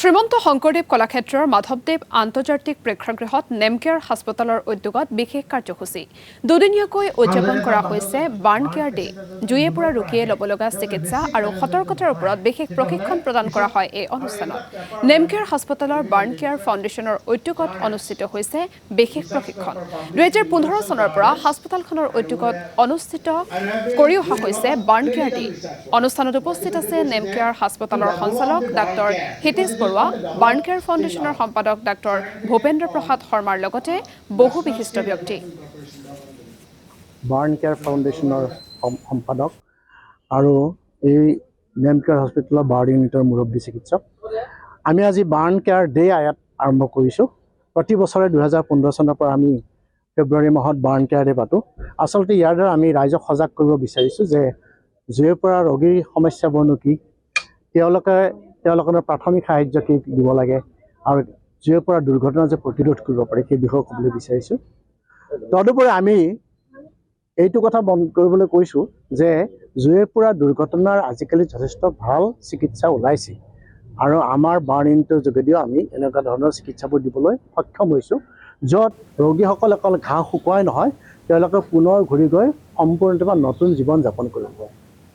শ্ৰীমন্ত শংকৰদেৱ কলাক্ষেত্ৰৰ মাধৱদেৱ আন্তৰ্জাতিক প্ৰেক্ষাগৃহত নেমকেয়াৰ হাস্পতালৰ উদ্যোগত বিশেষ কাৰ্যসূচী দুদিনীয়াকৈ উদযাপন কৰা হৈছে বাৰ্ণ কেয়াৰ ডে। জুয়ে পৰা ৰোগীয়ে ল'ব লগা চিকিৎসা আৰু সতৰ্কতাৰ ওপৰত বিশেষ প্ৰশিক্ষণ প্ৰদান কৰা হয় এই অনুষ্ঠানত। নেমকেয়াৰ হাস্পতালৰ বাৰ্ণ কেয়াৰ ফাউণ্ডেশ্যনৰ উদ্যোগত অনুষ্ঠিত হৈছে বিশেষ প্ৰশিক্ষণ। 2015 চনৰ পৰা হাস্পতালখনৰ উদ্যোগত অনুষ্ঠিত কৰি অহা হৈছে বাৰ্ণ কেয়াৰ ডে। অনুষ্ঠানত উপস্থিত আছে নেমকেয়াৰ হাস্পতালৰ সঞ্চালক ডাক্তৰ হিতেশ বৰুৱা, বাৰ্ণ কেয়াৰ ফাউণ্ডেশ্যনৰ সম্পাদক ডাক্তৰ ভূপেন্দ্ৰ প্ৰসাদ শৰ্মাৰ লগতে বহু বিশিষ্ট ব্যক্তি। বাৰ্ণ কেয়াৰ ফাউণ্ডেশ্যনৰ সম্পাদক আৰু এই নেমকেয়াৰ হস্পিটেলৰ বাৰ্ণ ইউনিটৰ মুৰব্বী চিকিৎসক। আমি আজি বাৰ্ণ কেয়াৰ ডে আৰম্ভ কৰিছোঁ। প্ৰতি বছৰে 2015 চনৰ পৰা আমি ফেব্ৰুৱাৰী মাহত বাৰ্ণ কেয়াৰ ডে পাতোঁ। আচলতে ইয়াৰ দ্বাৰা আমি ৰাইজক সজাগ কৰিব বিচাৰিছোঁ যে জুইৰ পৰা ৰোগীৰ সমস্যাবোৰনো কি, তেওঁলোকৰ প্ৰাথমিক সাহায্য কি দিব লাগে আৰু জুইৰ পৰা দুৰ্ঘটনা যে প্ৰতিৰোধ কৰিব পাৰি সেই বিষয়ে ক'বলৈ বিচাৰিছোঁ। তদুপৰি আমি এইটো কথা বন্ধ কৰিবলৈ কৈছোঁ যে জুইৰ পৰা দুৰ্ঘটনাৰ আজিকালি যথেষ্ট ভাল চিকিৎসা ওলাইছে আৰু আমাৰ বাৰ্ণ ইউনিটৰ যোগেদিও আমি এনেকুৱা ধৰণৰ চিকিৎসাবোৰ দিবলৈ সক্ষম হৈছোঁ, য'ত ৰোগীসকল অকল ঘাঁ শুকুৱাই নহয়, তেওঁলোকে পুনৰ ঘূৰি গৈ সম্পূৰ্ণৰূপে নতুন জীৱন যাপন কৰিব।